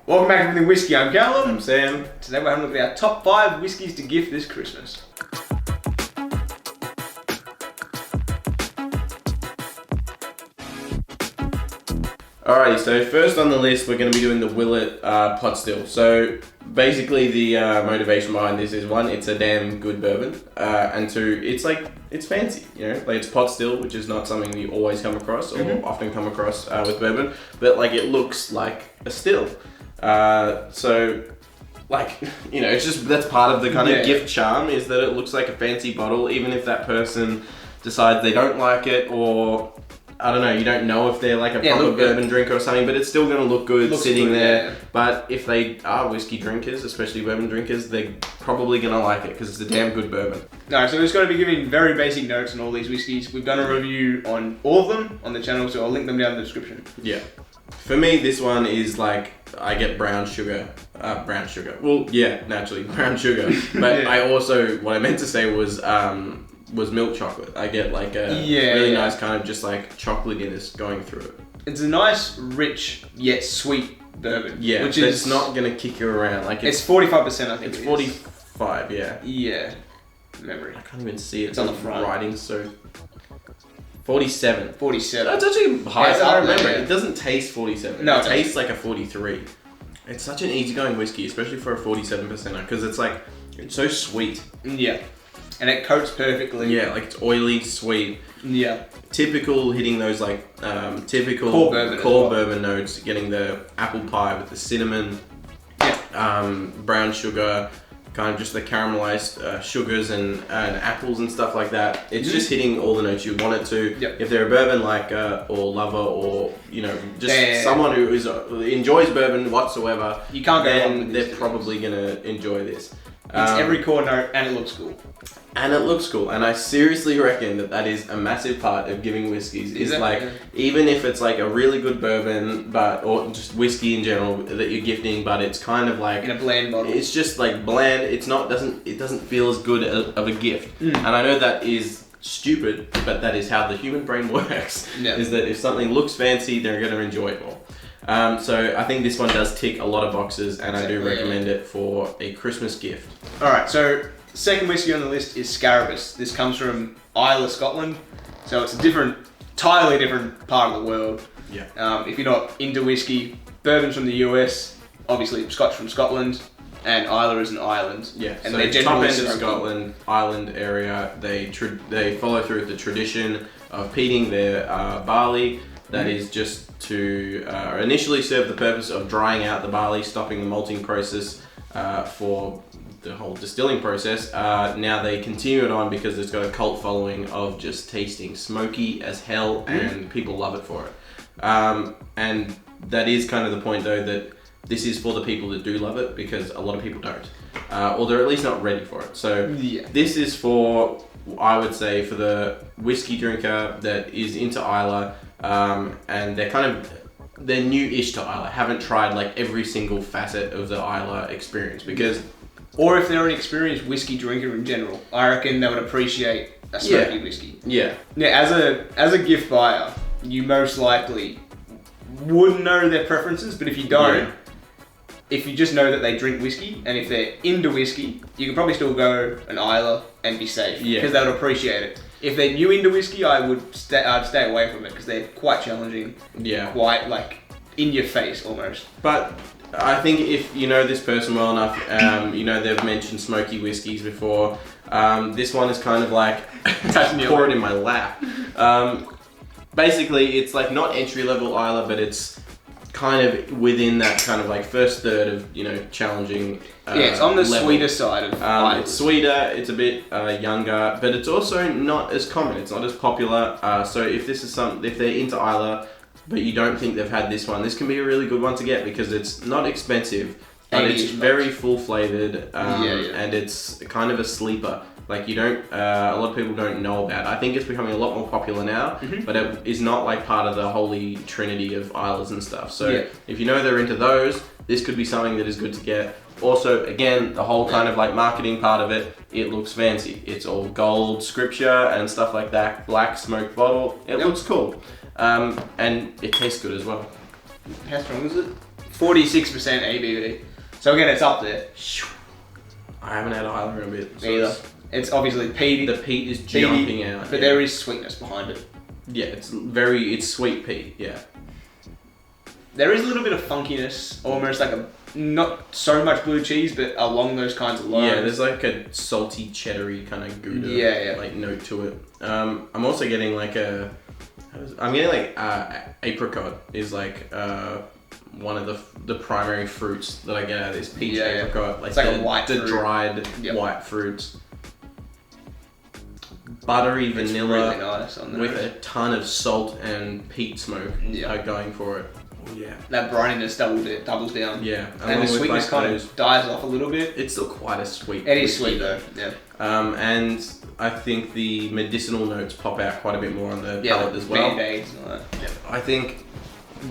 Welcome back to Everything Whiskey. I'm Callum. I'm Sam. Today we're having a look at our top 5 whiskies to gift this Christmas. Alrighty, so first on the list we're going to be doing the Willett pot still. So basically the motivation behind this is one, it's a damn good bourbon, and two, it's fancy, you know, like it's pot still, which is not something you always come across or often come across with bourbon, but like it looks like a still. So like, you know, it's just, that's part of the kind of gift charm, is that it looks like a fancy bottle, even if that person decides they don't like it, or I don't know, you don't know if they're like a proper bourbon drinker or something, but it's still going to look good sitting there. Yeah. But if they are whiskey drinkers, especially bourbon drinkers, they're probably going to like it because it's a damn good bourbon. Alright, so we're just going to be giving very basic notes on all these whiskies. We've done a review on all of them on the channel, so I'll link them down in the description. Yeah. For me, this one is like, I get brown sugar. Well, yeah, naturally, brown sugar. But I also, what I meant to say was milk chocolate. I get like a really nice kind of just like chocolatiness going through it. It's a nice, rich, yet sweet bourbon. Yeah, which is not going to kick you around. Like it's 45%, I think. It's 45, yeah. Yeah. Memory. I can't even see it. It's on the front. Writing, so 47. 47. That's actually high. Yeah, I remember it. It doesn't taste 47. No, it tastes like a 43. It's such an easygoing whiskey, especially for a 47%er, because it's like, it's so sweet. Yeah. And it coats perfectly. Yeah, like it's oily, sweet. Yeah. Typical, hitting those like typical core bourbon notes, getting the apple pie with the cinnamon, brown sugar, kind of just the caramelized sugars and apples and stuff like that. It's just hitting all the notes you want it to. Yep. If they're a bourbon liker or lover, or you know, just someone who enjoys bourbon whatsoever, you can't go wrong with this. They're probably gonna enjoy this. It's every core note, and it looks cool. And it looks cool, and I seriously reckon that is a massive part of giving whiskies. Is like, even if it's like a really good bourbon, or just whiskey in general that you're gifting, but it's kind of like in a bland bottle. It's just like bland. It doesn't feel as good of a gift. And I know that is stupid, but that is how the human brain works. Yeah. Is that if something looks fancy, they're going to enjoy it more. So I think this one does tick a lot of boxes, and I do recommend it for a Christmas gift. All right, so second whiskey on the list is Scarabus. This comes from Islay, Scotland, so it's a entirely different part of the world. Yeah. If you're not into whiskey, bourbon's from the US, obviously Scotch from Scotland, and Islay is an island. Yeah. And so they're top end of Scotland, island area, they follow through with the tradition of peating their barley. That is just to initially serve the purpose of drying out the barley, stopping the malting process for the whole distilling process. Now they continue it on because it's got a cult following of just tasting smoky as hell, and people love it for it. And that is kind of the point, though, that this is for the people that do love it, because a lot of people don't, or they're at least not ready for it. So this is for, I would say, for the whiskey drinker that is into Islay, and they're new-ish to Islay, haven't tried like every single facet of the Islay experience, because or if they're an experienced whiskey drinker in general, I reckon they would appreciate a smoky whiskey. Yeah. Yeah, as a gift buyer, you most likely wouldn't know their preferences, but if you don't, if you just know that they drink whiskey, and if they're into whiskey, you can probably still go an Islay and be safe, because they would appreciate it. If they're new into whiskey, I'd stay away from it, because they're quite challenging. Yeah. Quite like in your face almost. But I think if you know this person well enough, you know they've mentioned smoky whiskies before. This one is kind of like pour it in my lap. Basically, it's like not entry level Islay, but it's kind of within that kind of like first third of challenging. It's on the sweeter side of it's sweeter. It's a bit younger, but it's also not as common. It's not as popular. So if this is if they're into Islay, but you don't think they've had this one, this can be a really good one to get, because it's not expensive, but it's very full flavored, and it's kind of a sleeper. Like a lot of people don't know about it. I think it's becoming a lot more popular now, but it is not like part of the holy trinity of Isles and stuff. So if you know they're into those, this could be something that is good to get. Also, again, the whole kind of like marketing part of it, it looks fancy. It's all gold scripture and stuff like that, black smoked bottle. It looks cool. And it tastes good as well. How strong is it? 46% ABV. So again, it's up there. I haven't had Islay in a bit. So Either. It's obviously peaty. The peat is jumping out. But there is sweetness behind it. Yeah, it's sweet peat, yeah. There is a little bit of funkiness, almost like not so much blue cheese, but along those kinds of lines. Yeah, there's like a salty, cheddary kind of Gouda like note to it. I'm also getting like apricot is like one of the primary fruits that I get out of this peach apricot. Like it's like a white the fruit. dried white fruits. Buttery vanilla really nice on with a ton of salt and peat smoke going for it. Oh, yeah. That brininess doubles down. Yeah. And the sweetness kind of dies off a little bit. It's still quite a sweet. It is sweet though, yeah. And I think the medicinal notes pop out quite a bit more on the palate as well. Band-aids and all that. Yeah. I think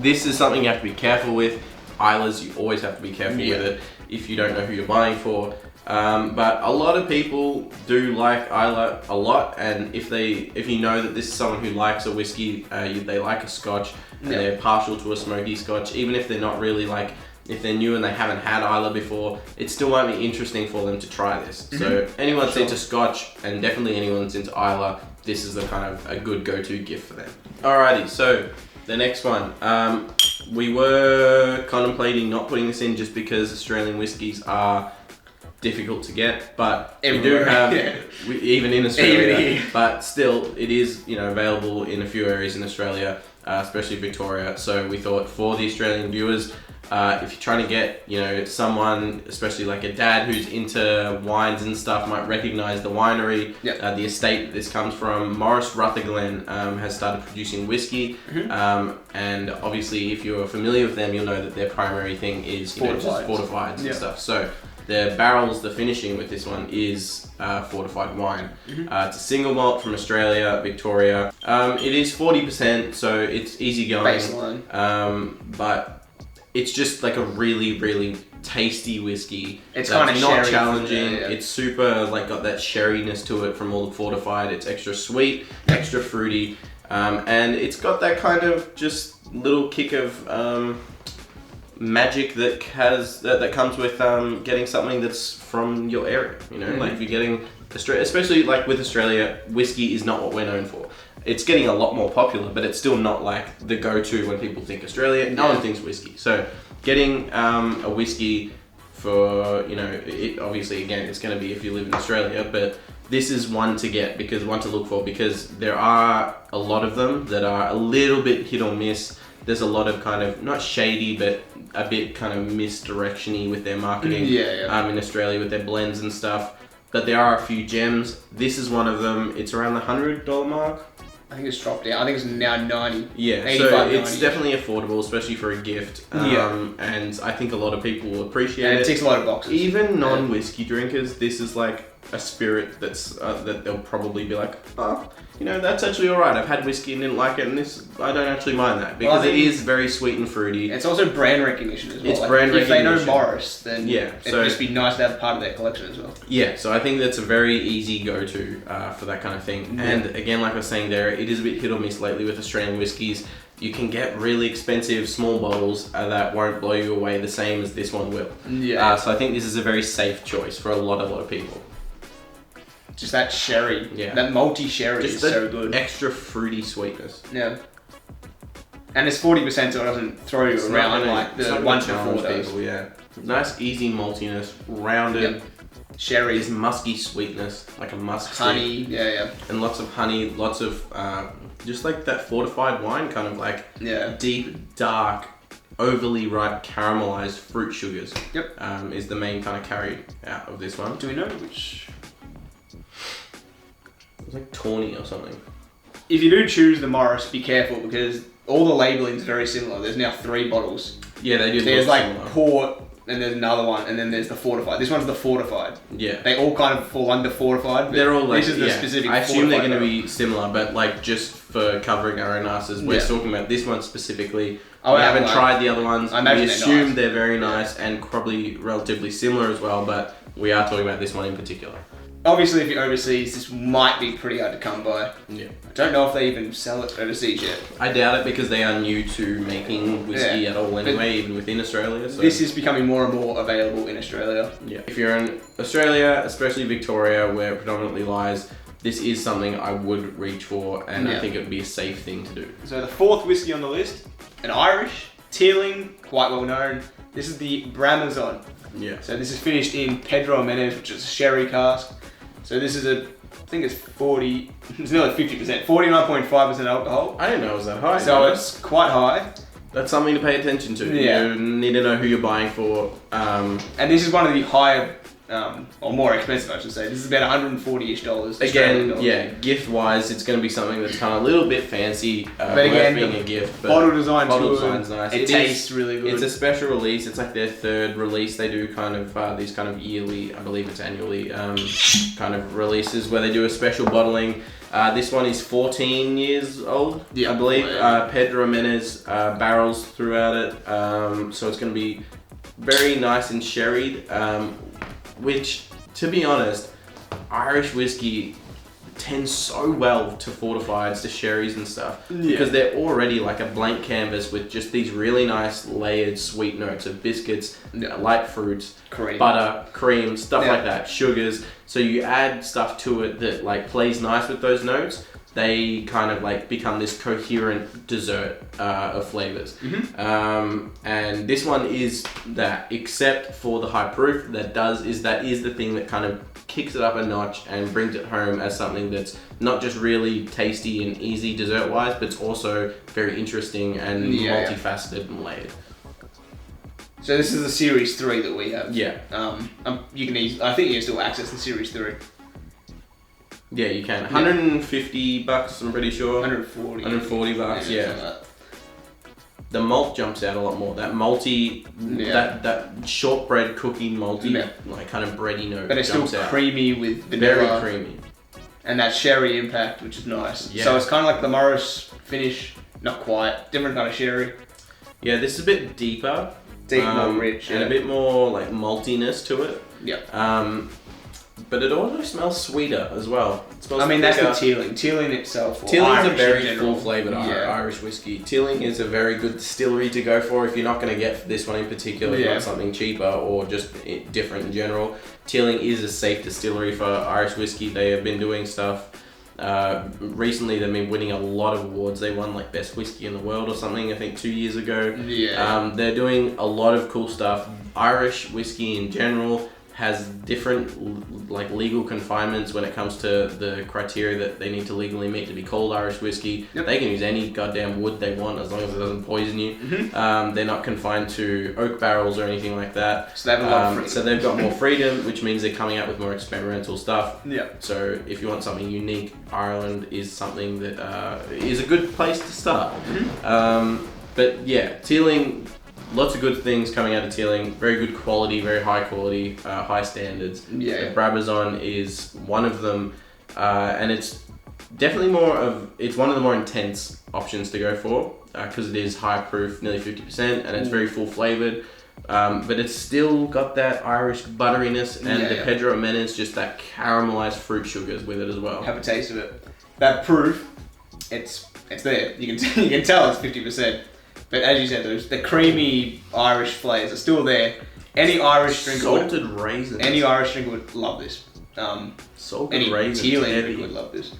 this is something you have to be careful with. Islas, you always have to be careful with it if you don't know who you're buying for. But a lot of people do like Islay a lot, and if you know that this is someone who likes a whiskey, they like a Scotch, and they're partial to a smoky Scotch, even if they're not really like, if they're new and they haven't had Islay before, it still might be interesting for them to try this. So anyone that's into Scotch, and definitely anyone that's into Islay, this is the kind of a good go-to gift for them. Alrighty, so the next one. We were contemplating not putting this in just because Australian whiskies are difficult to get, but everywhere. We do have even in Australia, but still it is available in a few areas in Australia, especially Victoria. So we thought for the Australian viewers, if you're trying to get someone, especially like a dad who's into wines and stuff, might recognize the winery, the estate that this comes from. Morris Rutherglen has started producing whiskey, and obviously if you're familiar with them, you'll know that their primary thing is just fortifieds and stuff. So the barrels, the finishing with this one is fortified wine. It's a single malt from Australia, Victoria. It is 40%, so it's easy going. Baseline. But it's just like a really, really tasty whiskey. It's kind of not challenging. It's super got that sherryness to it from all the fortified. It's extra sweet, extra fruity, and it's got that kind of just little kick of magic that comes with getting something that's from your area. Like if you're getting especially like with Australia, whiskey is not what we're known for. It's getting a lot more popular, but it's still not like the go-to when people think Australia. No one thinks whiskey. So getting a whiskey for it obviously again it's going to be if you live in Australia, but this is one to look for because there are a lot of them that are a little bit hit or miss. There's a lot of kind of not shady, but a bit kind of misdirection-y with their marketing in Australia with their blends and stuff. But there are a few gems. This is one of them. It's around the $100 mark. I think it's dropped down. I think it's now 90. Yeah, 85, so 90. it's definitely affordable, especially for a gift. And I think a lot of people will appreciate it. It ticks a lot of boxes. Even non-whiskey drinkers, this is like a spirit that's that they'll probably be like, that's actually alright. I've had whiskey and didn't like it, and this I don't actually mind that because it is very sweet and fruity. It's also brand recognition as well. It's brand recognition. If they know Morris, then it'd just be nice to have part of their collection as well. Yeah, so I think that's a very easy go-to for that kind of thing. And again, like I was saying there, it is a bit hit or miss lately with Australian whiskies. You can get really expensive small bottles that won't blow you away the same as this one will. So I think this is a very safe choice for a lot of people. Just that sherry, that malty sherry is so good. Extra fruity sweetness. Yeah. And it's 40%, so it doesn't throw you around like the one before those. Nice, easy maltiness, rounded. Sherry. This musky sweetness, like a musk. Honey, and lots of honey, lots of just like that fortified wine, kind of like deep, dark, overly ripe caramelized fruit sugars. Is the main kind of carried out of this one. Do we know which? It's like tawny or something. If you do choose the Morris, be careful because all the labelling is very similar. There's now 3 bottles. Yeah, they do. There's like similar. port, and there's another one, and then there's the fortified. This one's the fortified. Yeah. They all kind of fall under fortified. But they're all like, this is the specific. I assume they're going to be similar, but like just for covering our own asses, we're talking about this one specifically. We haven't tried the other ones. We assume they're very nice and probably relatively similar as well, but we are talking about this one in particular. Obviously, if you're overseas, this might be pretty hard to come by. Yeah. I don't know if they even sell it overseas yet. I doubt it because they are new to making whiskey at all anyway, even within Australia. So. This is becoming more and more available in Australia. Yeah. If you're in Australia, especially Victoria, where it predominantly lies, this is something I would reach for, and I think it would be a safe thing to do. So the fourth whiskey on the list, an Irish, Teeling, quite well known. This is the Brabazon. Yeah. So this is finished in Pedro Ximénez, which is a sherry cask. So this is I think it's 40, it's nearly 50%, 49.5% alcohol. I didn't know it was that high. So it's quite high. That's something to pay attention to. Yeah. You need to know who you're buying for. And this is one of the higher, or more expensive, I should say. This is about $140-ish. Again, yeah, gift-wise, it's going to be something that's kind of a little bit fancy. But again, being a gift. But bottle design design's nice. It tastes really good. It's a special release. It's like their third release. They do kind of these kind of yearly, I believe it's annually, kind of releases where they do a special bottling. This one is 14 years old, I believe. Pedro Ximénez barrels throughout it. So it's going to be very nice and sherried. Which, to be honest, Irish whiskey tends so well to fortifieds, to sherries and stuff, because they're already like a blank canvas with just these really nice layered sweet notes of biscuits, light fruits, butter, cream, stuff like that, sugars. So you add stuff to it that like plays nice with those notes. They kind of like become this coherent dessert of flavors. And this one is that, except for the high proof, that is the thing that kind of kicks it up a notch and brings it home as something that's not just really tasty and easy dessert wise, but it's also very interesting and multifaceted and layered. So this is the Series 3 that we have. Yeah. You can I think you can still access the Series 3. Yeah, you can. $150, I'm pretty sure. $140, yeah. The malt jumps out a lot more. That malty, that shortbread cookie malty, like kind of bready note. But it's still creamy with vanilla. Very creamy. And that sherry impact, which is nice. Yeah. So it's kind of like the Morris finish, not quite, different kind of sherry. Yeah, this is a bit deeper. More rich. And a bit more like maltiness to it. Yeah. But it also smells sweeter as well. It smells that's the Teeling. Teeling itself. Teeling's a very full-flavoured Irish whiskey. Teeling is a very good distillery to go for if you're not going to get this one in particular. You want something cheaper or just different in general. Teeling is a safe distillery for Irish whiskey. They have been doing stuff. Recently, they've been winning a lot of awards. They won like Best Whiskey in the World or something, I think 2 years ago. Yeah. They're doing a lot of cool stuff. Irish whiskey in general has different like legal confinements when it comes to the criteria that they need to legally meet to be called Irish whiskey. They can use any goddamn wood they want as long as it doesn't poison you. They're not confined to oak barrels or anything like that. So they have a lot of freedom. So they've got more freedom, which means they're coming out with more experimental stuff. Yeah. So if you want something unique, Ireland is something that is a good place to start. But yeah, Teeling. Lots of good things coming out of Teeling. Very good quality, very high quality, high standards. Yeah. The Brabazon is one of them, and it's definitely it's one of the more intense options to go for because it is high proof, nearly 50%, and it's very full flavored. But it's still got that Irish butteriness and the Pedro Ximénez, just that caramelized fruit sugars with it as well. Have a taste of it. That proof, it's there. You can tell it's 50%. But as you said, the creamy Irish flavours are still there. Any Irish drinker salted raisins. Any Irish drinker would love this. Salted raisins. Teeling drinker would love this.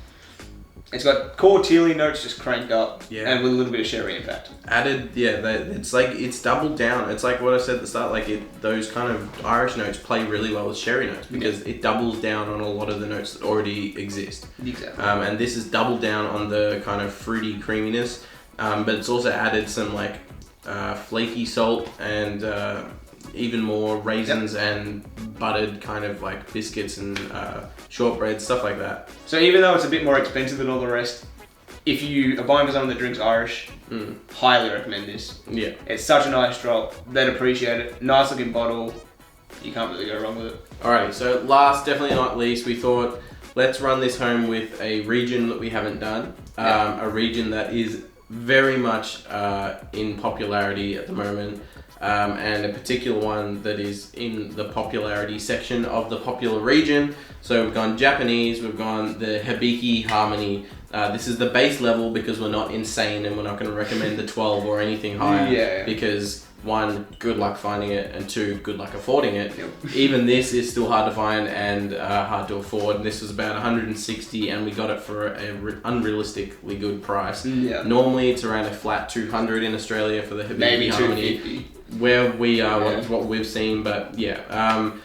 It's got core Teeling notes just cranked up, and with a little bit of sherry impact. Added, it's like it's doubled down. It's like what I said at the start. Like those kind of Irish notes play really well with sherry notes because it doubles down on a lot of the notes that already exist. Exactly. And this is doubled down on the kind of fruity creaminess. But it's also added some like flaky salt and even more raisins and buttered kind of like biscuits and shortbread, stuff like that. So even though it's a bit more expensive than all the rest, if you are buying for someone that drinks Irish, highly recommend this. Yeah. It's such a nice drop. They'd appreciate it. Nice looking bottle. You can't really go wrong with it. Alrighty, so last, definitely not least, we thought let's run this home with a region that we haven't done. A region that is very much in popularity at the moment. and a particular one that is in the popularity section of the popular region. So we've gone Japanese, we've gone the Hibiki Harmony. This is the base level because we're not insane and we're not going to recommend the 12 or anything higher. Because one, good luck finding it, and two, good luck affording it. Even this is still hard to find and hard to afford. This was about 160 and we got it for an unrealistically good price. Normally it's around a flat 200 in Australia for the Hibiki maybe Harmony. 250. Where we are, what we've seen, but it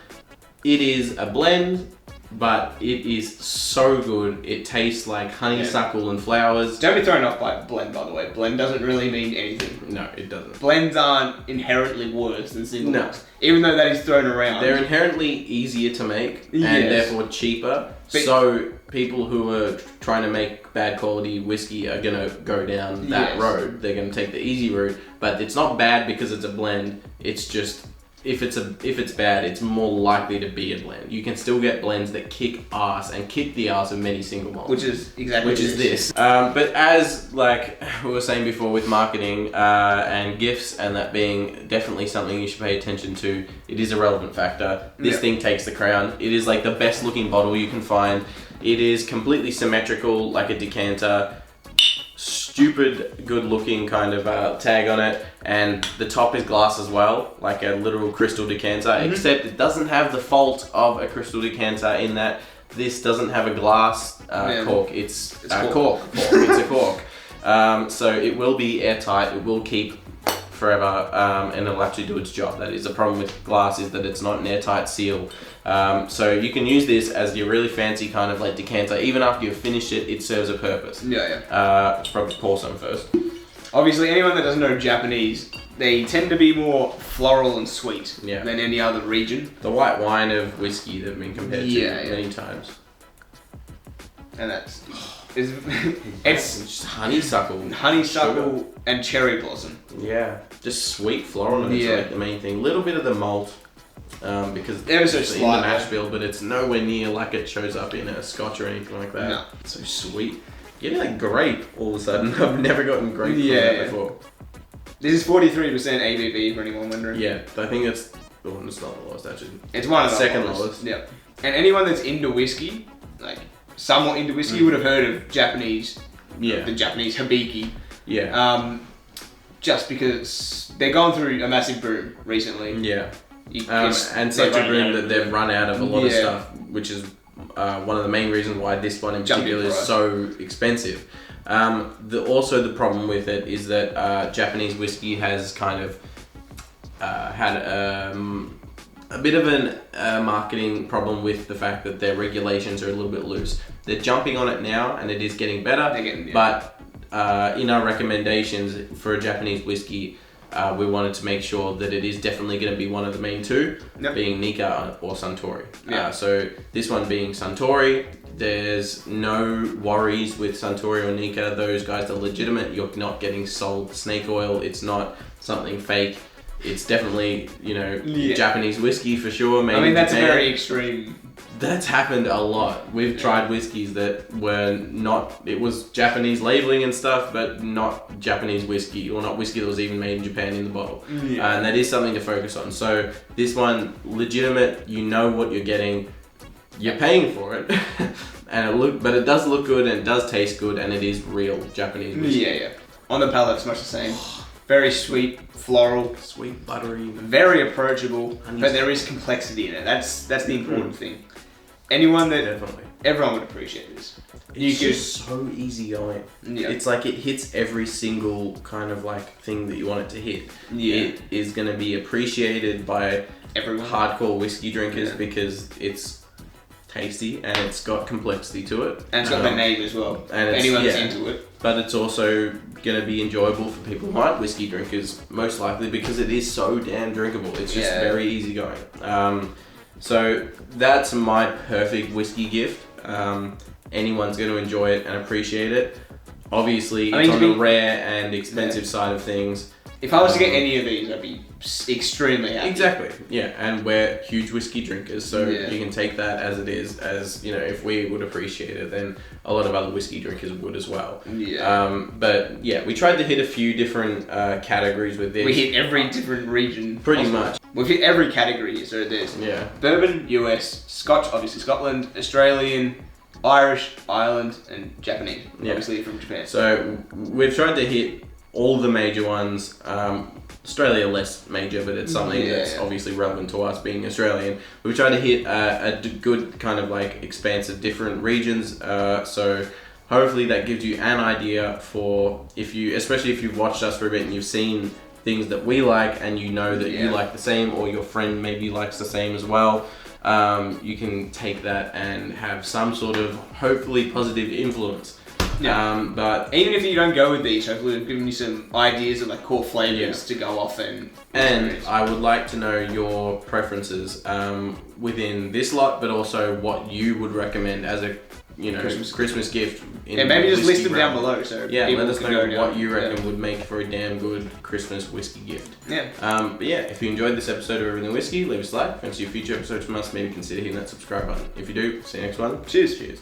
is a blend, but it is so good. It tastes like honeysuckle and flowers. Don't be thrown off by blend, by the way. Blend doesn't really mean anything. No, it doesn't. Blends aren't inherently worse than single malts, even though that is thrown around. They're inherently easier to make and therefore cheaper. So people who are trying to make bad quality whiskey are gonna go down that road. They're gonna take the easy route, but it's not bad because it's a blend. It's just if it's bad, it's more likely to be a blend. You can still get blends that kick ass and kick the ass of many single malts, which is exactly this. But as like we were saying before with marketing and gifts, and that being definitely something you should pay attention to, it is a relevant factor. This thing takes the crown. It is like the best looking bottle you can find. It is completely symmetrical, like a decanter. Stupid good looking kind of tag on it, and the top is glass as well, like a literal crystal decanter, except it doesn't have the fault of a crystal decanter in that this doesn't have a glass cork. It's a cork. It's a cork. So it will be airtight, it will keep forever, and it'll actually do its job. That is the problem with glass, is that it's not an airtight seal. So you can use this as your really fancy kind of like decanter. Even after you've finished it, it serves a purpose. Let's probably pour some first. Obviously, anyone that doesn't know Japanese, they tend to be more floral and sweet than any other region. The white wine of whiskey they've been compared to many times. And that's... it's just honeysuckle. Honeysuckle and cherry blossom. Yeah. Just sweet floral, and it's like the main thing. A little bit of the malt. Because it's in the mash bill, but it's nowhere near like it shows up in a Scotch or anything like that. No. It's so sweet. Getting like grape all of a sudden. I've never gotten grape from that before. This is 43% ABV for anyone wondering. Yeah, I think it's not the lowest actually. It's one of the second lowest. Yeah. And anyone that's into whiskey, like somewhat into whiskey, would have heard of Japanese. The Japanese Hibiki. Yeah. Just because they're going through a massive boom recently. Yeah. And such a boom that they've run out of a lot of stuff, which is one of the main reasons why this one in particular is so expensive. Also the problem with it is that Japanese whiskey has kind of had a bit of a marketing problem with the fact that their regulations are a little bit loose. They're jumping on it now and it is getting better, but in our recommendations for a Japanese whiskey, we wanted to make sure that it is definitely going to be one of the main two, being Nikka or Suntory. So this one being Suntory, there's no worries with Suntory or Nikka. Those guys are legitimate. You're not getting sold snake oil. It's not something fake. It's definitely, Japanese whiskey for sure. I mean, that's very extreme. That's happened a lot. We've tried whiskeys that were not, it was Japanese labeling and stuff, but not Japanese whiskey, or not whiskey that was even made in Japan in the bottle. And that is something to focus on. So this one, legitimate, you know what you're getting, you're paying for it, but it does look good and it does taste good, and it is real Japanese whiskey. On the palate, it's much the same. Very sweet, floral, sweet, buttery, very approachable, but there is complexity in it. That's the important thing. Everyone would appreciate this. It's just so easy going. It's like it hits every single kind of like thing that you want it to hit. It is going to be appreciated by everyone, hardcore whiskey drinkers, because it's tasty and it's got complexity to it. And it's got the name as well. And anyone that's into it. But it's also going to be enjoyable for people who aren't whiskey drinkers, most likely, because it is so damn drinkable. It's just very easy going. So that's my perfect whiskey gift. Anyone's going to enjoy it and appreciate it. Obviously, it's on the rare and expensive side of things. If I was to get any of these, I'd be extremely happy. Exactly. Yeah, and we're huge whiskey drinkers, so you can take that as it is. As you know, if we would appreciate it, then a lot of other whiskey drinkers would as well. Yeah. But yeah, we tried to hit a few different categories with this. We hit every different region. Pretty much. We've hit every category. So there's Bourbon, US, Scotch, obviously Scotland, Australian, Irish, Ireland, and Japanese. Obviously from Japan. So we've tried to hit all the major ones. Australia less major, but it's something that's obviously relevant to us being Australian. We've tried to hit a good kind of like expanse of different regions. So hopefully that gives you an idea for especially if you've watched us for a bit and you've seen things that we like and you know that you like the same, or your friend maybe likes the same as well. You can take that and have some sort of hopefully positive influence. Yeah. But even if you don't go with these, hopefully we've given you some ideas of like core flavors to go off and I would like to know your preferences within this lot, but also what you would recommend as a Christmas gift. Maybe just list them down below. So let us know what you reckon would make for a damn good Christmas whiskey gift. But if you enjoyed this episode of Everything Whiskey, leave us a like. Fancy your future episodes from us, maybe consider hitting that subscribe button. If you do, see you next one. Cheers.